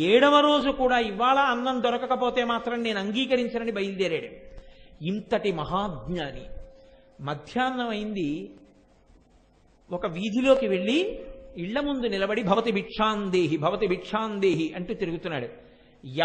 7వ రోజు కూడా ఇవాళ అన్నం దొరకకపోతే మాత్రం నేను అంగీకరించనని బయలుదేరాడు. ఇంతటి మహాజ్ఞాని. మధ్యాహ్నం అయింది, ఒక వీధిలోకి వెళ్ళి ఇళ్ల ముందు నిలబడి భవతి భిక్షాందేహి భవతి భిక్షాందేహి అంటూ తిరుగుతున్నాడు.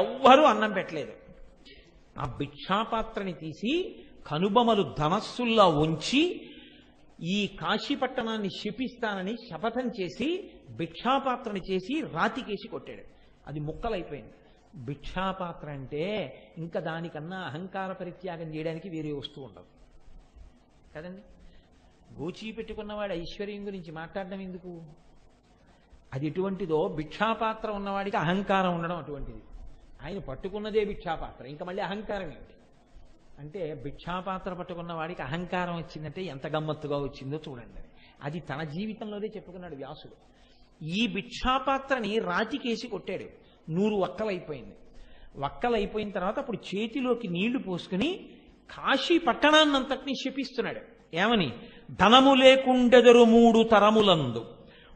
ఎవ్వరూ అన్నం పెట్టలేదు. ఆ భిక్షాపాత్రని తీసి కనుబొమలు ధనస్సుల్లా ఉంచి ఈ కాశీపట్టణాన్ని శపిస్తానని శపథం చేసి భిక్షాపాత్రని చేసి రాతికేసి కొట్టాడు. అది ముక్కలైపోయింది. భిక్షాపాత్ర అంటే ఇంకా దానికన్నా అహంకార పరిత్యాగం చేయడానికి వేరే వస్తువు ఉండదు కదండి. గోచీ పెట్టుకున్నవాడు ఐశ్వర్యం గురించి మాట్లాడడం ఎందుకు? అది ఎటువంటిదో భిక్షాపాత్ర ఉన్నవాడికి అహంకారం ఉండడం అటువంటిది. ఆయన పట్టుకున్నదే భిక్షాపాత్ర, ఇంకా మళ్ళీ అహంకారం ఏమిటి అంటే భిక్షాపాత్ర పట్టుకున్న వాడికి అహంకారం వచ్చిందంటే ఎంత గమ్మత్తుగా వచ్చిందో చూడండి. అది తన జీవితంలోనే చెప్పుకున్నాడు వ్యాసుడు. ఈ భిక్షాపాత్రని రాతికేసి కొట్టాడు. 100 వక్కలైపోయింది. వక్కలైపోయిన తర్వాత అప్పుడు చేతిలోకి నీళ్లు పోసుకుని కాశీ పట్టణాన్నంతటినీ శపిస్తున్నాడు. ఏమని? ధనము లేకుండెదరు 3 తరములందు,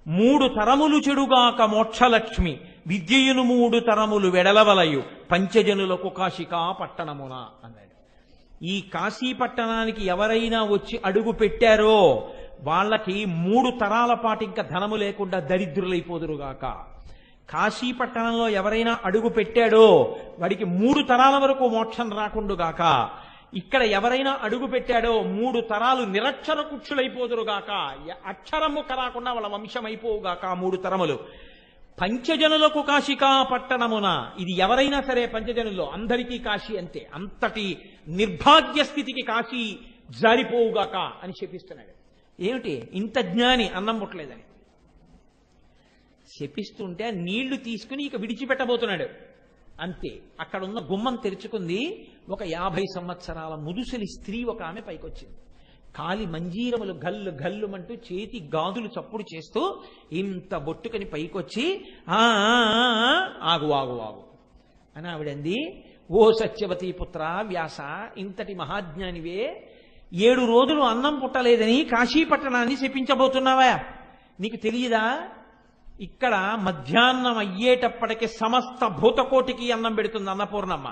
3 తరములు చెడుగాక మోక్షలక్ష్మి, విద్యయును 3 తరములు వెడలవలయు, పంచజనులకు కాశికా పట్టణమున అన్నాడు. ఈ కాశీ పట్టణానికి ఎవరైనా వచ్చి అడుగు పెట్టారో వాళ్ళకి 3 తరాల పాటు ఇంకా ధనము లేకుండా దరిద్రులైపోదురుగాక. కాశీ పట్టణంలో ఎవరైనా అడుగు పెట్టాడో వాడికి 3 తరాల వరకు మోక్షం రాకుండుగాక. ఇక్కడ ఎవరైనా అడుగు పెట్టాడో 3 తరాలు నిరక్షర కుక్షులైపోదురుగాక. అక్షరము రాకుండా వాళ్ళ వంశం అయిపోవుగాక 3 తరములు. పంచజనులకు కాశికా పట్టణమున, ఇది ఎవరైనా సరే పంచజనుల్లో అందరికీ కాశీ అంతే. అంతటి నిర్భాగ్య స్థితికి కాశీ జారిపోవుగాక అని శపిస్తున్నాడు. ఏమిటి ఇంత జ్ఞాని అన్నం పుట్టలేదని శపిస్తుంటే నీళ్లు తీసుకుని ఇక విడిచిపెట్టబోతున్నాడు. అంతే, అక్కడున్న గుమ్మం తెరుచుకుంది. ఒక 50 సంవత్సరాల ముదుసలి స్త్రీ ఒక ఆమె పైకొచ్చింది. కాలి మంజీరములు గల్లు గల్లుమంటూ చేతి గాజులు చప్పుడు చేస్తూ ఇంత బొట్టుకని పైకొచ్చి ఆగు ఆగు ఆగు అని ఆవిడంది. ఓ సత్యవతీ పుత్ర వ్యాస, ఇంతటి మహాజ్ఞానివే 7 రోజులు అన్నం పుట్టలేదని కాశీపట్టణాన్ని శపించబోతున్నావా? నీకు తెలియదా? ఇక్కడ మధ్యాహ్నం అయ్యేటప్పటికి సమస్త భూతకోటికి అన్నం పెడుతుంది అన్నపూర్ణమ్మ.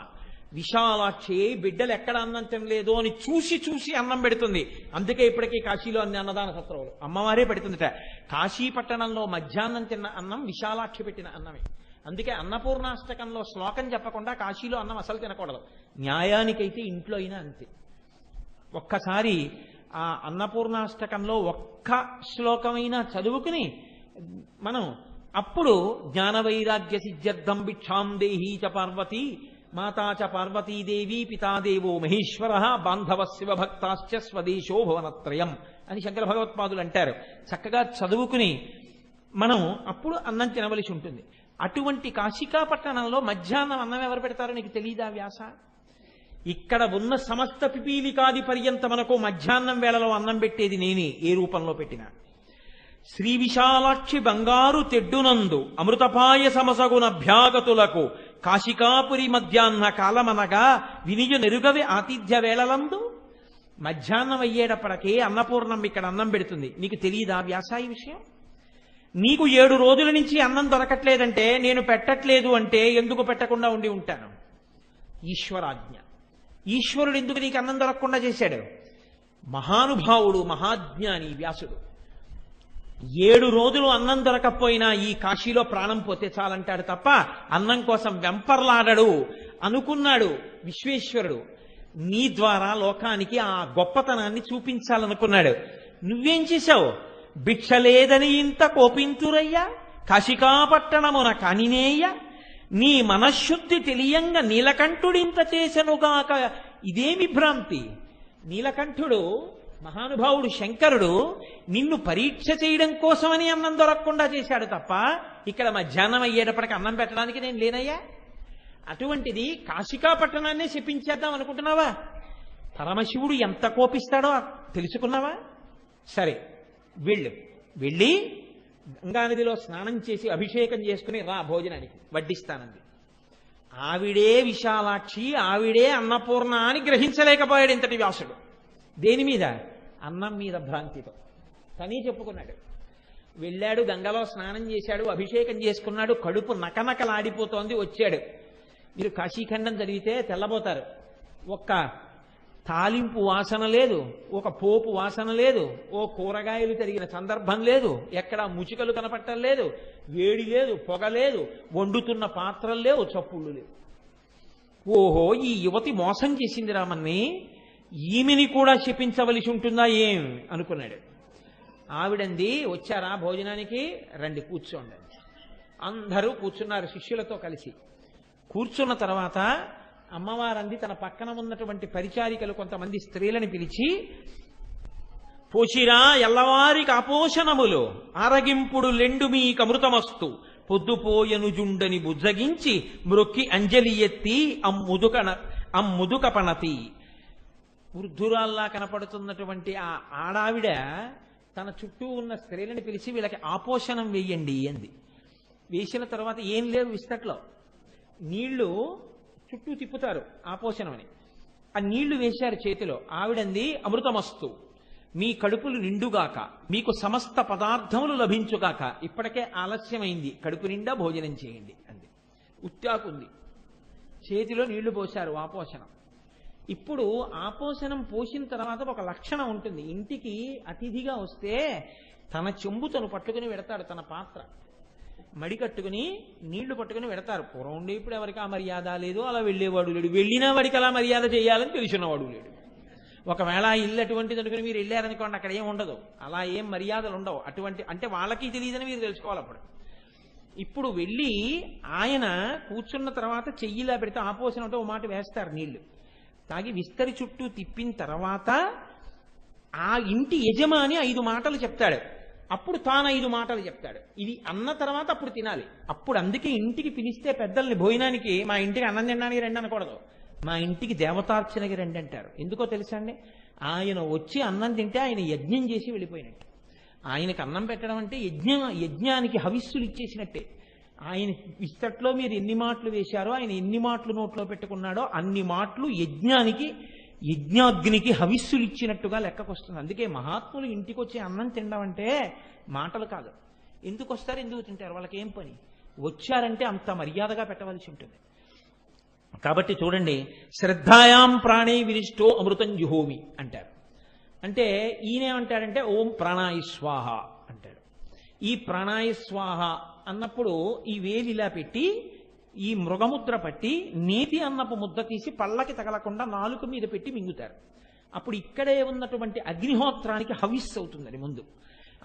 విశాలాక్షి బిడ్డలు ఎక్కడ అన్నం తినలేదు అని చూసి చూసి అన్నం పెడుతుంది. అందుకే ఇప్పటికీ కాశీలో అన్ని అన్నదాన సత్రవులు అమ్మవారే పెడుతుందిట. కాశీ పట్టణంలో మధ్యాహ్నం తిన్న అన్నం విశాలాక్షి పెట్టిన అన్నమే. అందుకే అన్నపూర్ణాష్టకంలో శ్లోకం చెప్పకుండా కాశీలో అన్నం అసలు తినకూడదు. న్యాయానికైతే ఇంట్లో అయినా అంతే. ఒక్కసారి ఆ అన్నపూర్ణాష్టకంలో ఒక్క శ్లోకమైనా చదువుకుని మనం అప్పుడు జ్ఞానవైరాగ్య సిద్ధ్యర్థం భిక్షాం దేహీ చ పార్వతీ మాతా చ పార్వతీదేవి పితాదేవో మహేశ్వర బాంధవ శివభక్తాశ్చ స్వదేశో భువనత్రయం అని శంకర భగవత్పాదులు అంటారు. చక్కగా చదువుకుని మనం అప్పుడు అన్నం తినవలసి ఉంటుంది. అటువంటి కాశికా పట్టణంలో మధ్యాహ్నం అన్నం ఎవరు పెడతారో నీకు తెలియదా వ్యాస? ఇక్కడ ఉన్న సమస్త పిపీలికాది పర్యంతమనకు మధ్యాహ్నం వేళలో అన్నం పెట్టేది నేనే, ఏ రూపంలో పెట్టినా. శ్రీ విశాలాక్షి బంగారు తెడ్డునందు అమృతపాయ సమసగున భ్యాగతులకు కాశికాపురి మధ్యాహ్న కాలమనగా వినియు నెరుగవి ఆతిథ్య వేళలందు. మధ్యాహ్నం అయ్యేటప్పటికే అన్నపూర్ణం ఇక్కడ అన్నం పెడుతుంది. నీకు తెలియదా వ్యాస ఈ విషయం? నీకు 7 రోజుల నుంచి అన్నం దొరకట్లేదంటే, నేను పెట్టట్లేదు అంటే ఎందుకు పెట్టకుండా ఉండి ఉంటాను? ఈశ్వరాజ్ఞ. ఈశ్వరుడు ఎందుకు నీకు అన్నం దొరకకుండా చేశాడు? మహానుభావుడు మహాజ్ఞాని వ్యాసుడు. 7 రోజులు అన్నం దొరకపోయినా ఈ కాశీలో ప్రాణం పోతే చాలంటాడు తప్ప అన్నం కోసం వెంపర్లాడడు అనుకున్నాడు విశ్వేశ్వరుడు. నీ ద్వారా లోకానికి ఆ గొప్పతనాన్ని చూపించాలనుకున్నాడు. నువ్వేం చేశావు? భిక్ష లేదని ఇంత కోపింతురయ్యా, కాశికాపట్టణమున కానినేయ్య, నీ మనశ్శుద్ధి తెలియంగా నీలకంఠుడింత చేసెనుగాక. ఇదేమి భ్రాంతి? నీలకంఠుడు మహానుభావుడు శంకరుడు నిన్ను పరీక్ష చేయడం కోసమని అన్నం దొరకకుండా చేశాడు తప్ప ఇక్కడ మధ్యాహ్నం అయ్యేటప్పటికి అన్నం పెట్టడానికి నేను లేనయ్యా. అటువంటిది కాశికా పట్టణాన్నే శపించేద్దాం అనుకుంటున్నావా? పరమశివుడు ఎంత కోపిస్తాడో తెలుసుకున్నావా? సరే వెళ్ళి గంగానదిలో స్నానం చేసి అభిషేకం చేసుకుని రా భోజనానికి వడ్డిస్తానంది. ఆవిడే విశాలాక్షి, ఆవిడే అన్నపూర్ణ అని గ్రహించలేకపోయాడు ఇంతటి వ్యాసుడు. దేని మీద? అన్నం మీద భ్రాంతితో. తనీ చెప్పుకున్నాడు. వెళ్ళాడు, గంగలో స్నానం చేశాడు, అభిషేకం చేసుకున్నాడు, కడుపు నకనకలాడిపోతోంది, వచ్చాడు. మీరు కాశీఖండం చదివితే తెల్లబోతారు. ఒక్క తాలింపు వాసన లేదు, ఒక పోపు వాసన లేదు, ఓ కూరగాయలు తరిగిన సందర్భం లేదు, ఎక్కడా ముచికలు కనపట్టం లేదు, వేడి లేదు, పొగ లేదు, వండుతున్న పాత్రలు లేవు, చప్పుళ్ళు లేవు. ఓహో, ఈ యువతి మోసం చేసింది రామన్ని, ఈమెని కూడా శపించవలసి ఉంటుందా ఏం అనుకున్నాడు. ఆవిడంది, వచ్చారా భోజనానికి, రండి కూర్చోండి. అందరూ కూర్చున్నారు శిష్యులతో కలిసి. కూర్చున్న తర్వాత అమ్మవారంది తన పక్కన ఉన్నటువంటి పరిచారికలు కొంతమంది స్త్రీలను పిలిచి, పోషిరా ఎల్లవారికి అపోషణములు ఆరగింపుడు లెండు మీకమృతమస్తు పొద్దుపోయనుజుండని బుజ్జగించి మ్రొక్కి అంజలి ఎత్తి అమ్ముదుక పణతి. వృద్ధురాల్లా కనపడుతున్నటువంటి ఆ ఆడావిడ తన చుట్టూ ఉన్న స్త్రీలను పిలిచి వీళ్ళకి ఆపోషణం వేయండి అంది. వేసిన తర్వాత ఏం లేవు విస్తట్లో, నీళ్లు చుట్టూ తిప్పుతారు ఆపోషణం అని. ఆ నీళ్లు వేశారు చేతిలో. ఆవిడంది, అమృతమస్తు, మీ కడుపులు నిండుగాక, మీకు సమస్త పదార్థములు లభించుగాక, ఇప్పటికే ఆలస్యమైంది, కడుపు నిండా భోజనం చేయండి అంది. ఉత్యాకుంది, చేతిలో నీళ్లు పోశారు ఆపోషణం. ఇప్పుడు ఆపోషణం పోసిన తర్వాత ఒక లక్షణం ఉంటుంది. ఇంటికి అతిథిగా వస్తే తన చెంబు తను పట్టుకుని వెడతాడు, తన పాత్ర మడి కట్టుకుని నీళ్లు పట్టుకుని వెడతారు. పూర్వం ఉండే ఇప్పుడు ఎవరికి ఆ మర్యాద లేదు, అలా వెళ్ళేవాడు లేడు, వెళ్ళినా వాడికి అలా మర్యాద చేయాలని తెలిసినవాడు లేడు. ఒకవేళ ఇల్లు అటువంటిది అనుకుని మీరు వెళ్ళారనుకోండి, అక్కడ ఏం ఉండదు, అలా ఏం మర్యాదలు ఉండవు. అటువంటి అంటే వాళ్ళకి తెలియదని మీరు తెలుసుకోవాలి. అప్పుడు ఇప్పుడు వెళ్ళి ఆయన కూర్చున్న తర్వాత చెయ్యిలా పెడితే ఆపోషణ అంటే ఓ మాట వేస్తారు, నీళ్లు తాగి విస్తరి చుట్టూ తిప్పిన తర్వాత ఆ ఇంటి యజమాని 5 మాటలు చెప్తాడు, అప్పుడు తాను 5 మాటలు చెప్తాడు. ఇది అన్న తర్వాత అప్పుడు తినాలి. అప్పుడు అందుకే ఇంటికి పిలిస్తే పెద్దల్ని భోజనానికి, మా ఇంటికి అన్నం తినడానికి రండి అనకూడదు, మా ఇంటికి దేవతార్చనకి రండి అంటారు. ఎందుకో తెలుసా అండి, ఆయన వచ్చి అన్నం తింటే ఆయన యజ్ఞం చేసి వెళ్ళిపోయినట్టు. ఆయనకి అన్నం పెట్టడం అంటే యజ్ఞానికి హవిస్సులు ఇచ్చేసినట్టే. ఆయన విస్తట్లో మీరు ఎన్ని మాటలు వేశారో, ఆయన ఎన్ని మాటలు నోట్లో పెట్టుకున్నాడో అన్ని మాటలు యజ్ఞాగ్నికి హవిస్సులు ఇచ్చినట్టుగా లెక్కకొస్తుంది. అందుకే మహాత్ములు ఇంటికి వచ్చి అన్నం తినడం అంటే మాటలు కాదు. ఎందుకు వస్తారు, ఎందుకు తింటారు, వాళ్ళకి ఏం పని, వచ్చారంటే అంత మర్యాదగా పెట్టవలసి ఉంటుంది. కాబట్టి చూడండి, శ్రద్ధాయాం ప్రాణే వినిష్టో అమృతం జుహోమి అంటారు. అంటే ఈయనేమంటాడంటే ఓం ప్రాణాయ స్వాహ అంటాడు. ఈ ప్రాణాయ స్వాహ అన్నప్పుడు ఈ వేలు ఇలా పెట్టి ఈ మృగముద్ర పట్టి నేతి అన్నపు ముద్ద తీసి పళ్ళకి తగలకుండా నాలుక మీద పెట్టి మింగుతారు. అప్పుడు ఇక్కడే ఉన్నటువంటి అగ్నిహోత్రానికి హవిస్సు అవుతుందని ముందు.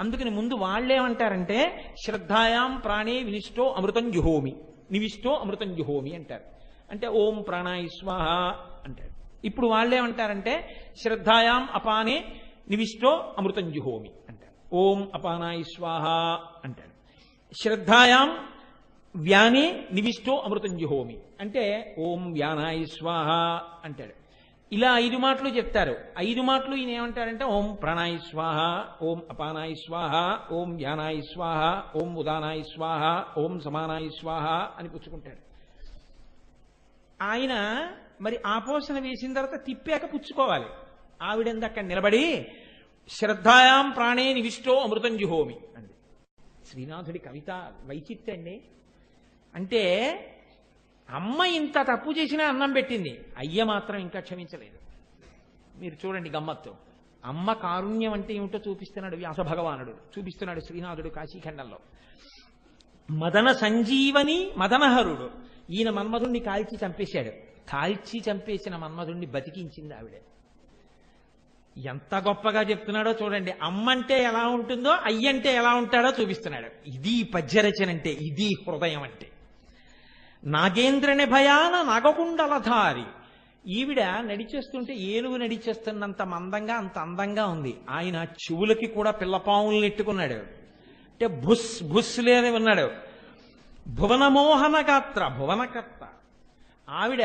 అందుకని ముందు వాళ్ళేమంటారంటే శ్రద్ధాయాం ప్రాణే వినిష్టో అమృతం జుహోమి, నివిష్టో అమృతం జుహోమి అంటారు. అంటే ఓం ప్రాణాయ స్వాహ అంటారు. ఇప్పుడు వాళ్ళేమంటారంటే శ్రద్ధాయాం అపానే నివిష్టో అమృతం జుహోమి అంటారు. ఓం అపానాయ స్వాహ అంటాడు. శ్రద్ధాయాం వ్యానే నివిష్టో అమృతం జుహోమి అంటే ఓం వ్యానాయ స్వాహ అంటాడు. ఇలా 5 మాటలు చెప్తారు. 5 మాటలు ఈయన ఏమంటారంటే ఓం ప్రాణాయ స్వాహ, ఓం అపానాయ స్వాహ, ఓం వ్యానాయ స్వాహ, ఓం ఉదానాయ స్వాహ, ఓం సమానాయ స్వాహ అని పుచ్చుకుంటాడు. ఆయన మరి ఆపోషణ వేసిన తర్వాత తిప్పాక పుచ్చుకోవాలి. ఆవిడంది అక్కడ నిలబడి శ్రద్ధాయాం ప్రాణే నివిష్టో అమృతం జుహోమి అంది. శ్రీనాథుడి కవిత వైచిత్ర్యం అండి. అంటే అమ్మ ఇంత తప్పు చేసినా అన్నం పెట్టింది, అయ్య మాత్రం ఇంకా క్షమించలేదు. మీరు చూడండి గమ్మత్తు. అమ్మ కారుణ్యం అంటే ఏమిటో చూపిస్తున్నాడు వ్యాస భగవానుడు, చూపిస్తున్నాడు శ్రీనాథుడు కాశీఖండంలో. మదన సంజీవని మదనహరుడు, ఈయన మన్మధుణ్ణి కాల్చి చంపేశాడు. కాల్చి చంపేసిన మన్మధుణ్ణి బతికించింది ఆవిడ. ఎంత గొప్పగా చెప్తున్నాడో చూడండి. అమ్మంటే ఎలా ఉంటుందో అయ్యంటే ఎలా ఉంటాడో చూపిస్తున్నాడు. ఇది పద్యరచన అంటే, ఇది హృదయం అంటే. నాగేంద్రని భయాన నాగకుండలధారి, ఈవిడ నడిచేస్తుంటే ఏనుగు నడిచేస్తున్నంత మందంగా అంత అందంగా ఉంది. ఆయన చెవులకి కూడా పిల్లపాములు నెట్టుకున్నాడు. అంటే భుస్ భుస్ లేని ఉన్నాడు. భువనమోహన గాత్ర, భువనకర్త. ఆవిడ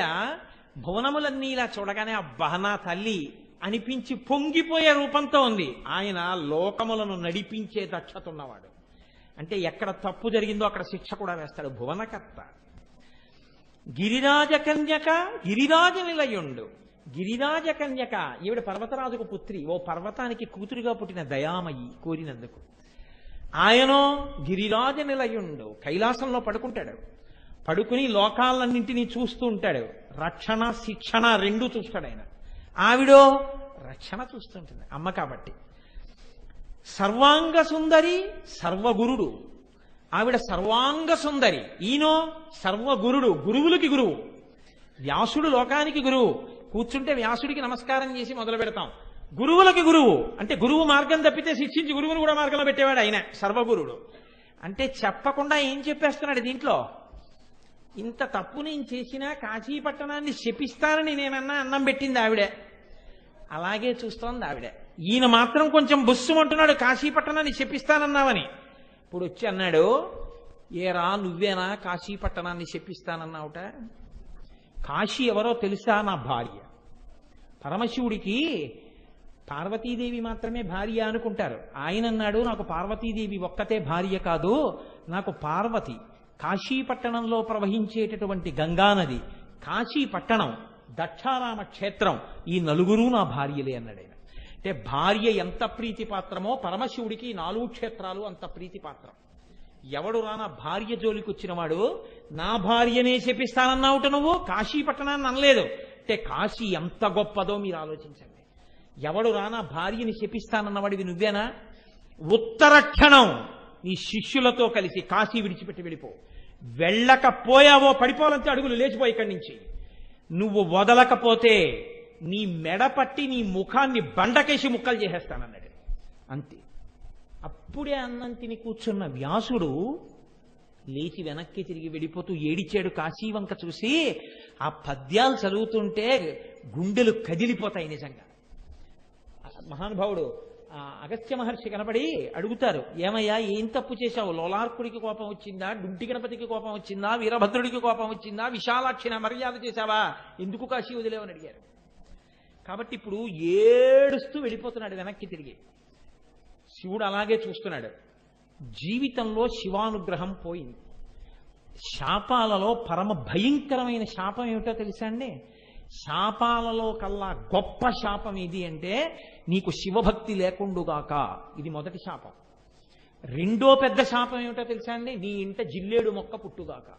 భువనములన్నీ ఇలా చూడగానే అబ్బా నా తల్లి అనిపించి పొంగిపోయే రూపంతో ఉంది. ఆయన లోకములను నడిపించే దక్షత ఉన్నవాడు. అంటే ఎక్కడ తప్పు జరిగిందో అక్కడ శిక్ష కూడా వేస్తాడు. భువనకర్త. గిరిరాజ కన్యక, గిరిరాజ నిలయుండు. గిరిరాజ కన్యక, ఈవిడ పర్వతరాజుకు పుత్రి. ఓ పర్వతానికి కూతురుగా పుట్టిన దయామయి కోరినందుకు. ఆయనో గిరిరాజ నిలయుండు, కైలాసంలో పడుకుంటాడు. పడుకుని లోకాలన్నింటినీ చూస్తూ ఉంటాడు. రక్షణ శిక్షణ రెండూ చూస్తాడు ఆయన. ఆవిడో రక్షణ చూస్తుంటుంది, అమ్మ కాబట్టి. సర్వాంగ సుందరి సర్వగురుడు. ఆవిడ సర్వాంగ సుందరి, ఈయనో సర్వగురుడు, గురువులకి గురువు. వ్యాసుడు లోకానికి గురువు. కూర్చుంటే వ్యాసుడికి నమస్కారం చేసి మొదలు పెడతాం. గురువులకి గురువు అంటే గురువు మార్గం తప్పితే శిక్షించి గురువును కూడా మార్గంలో పెట్టేవాడు ఆయన, సర్వగురుడు. అంటే చెప్పకుండా ఏం చెప్పేస్తున్నాడు దీంట్లో? ఇంత తప్పు నేను చేసినా కాశీపట్టణాన్ని శపిస్తానని నేనన్నా అన్నం పెట్టింది ఆవిడే. అలాగే చూస్తోంది ఆవిడే. ఈయన మాత్రం కొంచెం బుస్సుమంటున్నాడు, కాశీపట్టణాన్ని శపిస్తానన్నావని. ఇప్పుడు వచ్చి అన్నాడు, ఏరా నువ్వేనా కాశీపట్టణాన్ని శపిస్తానన్నావుట? కాశీ ఎవరో తెలుసా? నా భార్య. పరమశివుడికి పార్వతీదేవి మాత్రమే భార్య అనుకుంటారు. ఆయన అన్నాడు, నాకు పార్వతీదేవి ఒక్కతే భార్య కాదు, నాకు పార్వతి, కాశీపట్టణంలో ప్రవహించేటటువంటి గంగానది, కాశీపట్టణం, దక్షారామ క్షేత్రం, ఈ నలుగురు నా భార్యలే అన్నాడు ఆయన. అంటే భార్య ఎంత ప్రీతిపాత్రమో పరమశివుడికి 4 క్షేత్రాలు అంత ప్రీతిపాత్రం. ఎవడు రానా భార్య జోలికి వచ్చినవాడు నా భార్యనే శపిస్తానన్నావుట, నువ్వు కాశీపట్టణాన్ని అనలేదు. అంటే కాశీ ఎంత గొప్పదో మీరు ఆలోచించండి. ఎవడు రానా భార్యని శపిస్తానన్నవాడివి నువ్వేనా? ఉత్తరక్షణం నీ శిష్యులతో కలిసి కాశీ విడిచిపెట్టి వెళ్ళిపో. వెళ్ళకపోయావో పడిపోవాలంటే అడుగులు లేచిపోయి ఇక్కడి నుంచి. నువ్వు వదలకపోతే నీ మెడ పట్టి నీ ముఖాన్ని బండకేసి ముక్కలు చేసేస్తానన్నాడు. అంతే. అప్పుడే అన్నం తిని కూర్చున్న వ్యాసుడు లేచి వెనక్కి తిరిగి వెళ్ళిపోతూ ఏడిచాడు కాశీవంక చూసి. ఆ పద్యాలు చదువుతుంటే గుండెలు కదిలిపోతాయి నిజంగా. మహానుభావుడు అగస్త్య మహర్షి కనపడి అడుగుతారు, ఏమయ్యా ఏం తప్పు చేశావు? లోలార్కుడికి కోపం వచ్చిందా? డుంటి గణపతికి కోపం వచ్చిందా? వీరభద్రుడికి కోపం వచ్చిందా? విశాలాక్షిని మర్యాద చేశావా? ఎందుకు కాశీ వదిలేవని అడిగారు. కాబట్టి ఇప్పుడు ఏడుస్తూ వెళ్ళిపోతున్నాడు వెనక్కి తిరిగి. శివుడు అలాగే చూస్తున్నాడు. జీవితంలో శివానుగ్రహం పోయింది. శాపాలలో పరమ భయంకరమైన శాపం ఏమిటో తెలుసా అండి? శాపాలలో కల్లా గొప్ప శాపం ఇది అంటే నీకు శివభక్తి లేకుండుగాక. ఇది మొదటి శాపం. రెండో పెద్ద శాపం ఏమిటో తెలుసా అండి? నీ ఇంట జిల్లేడు మొక్క పుట్టుగాక.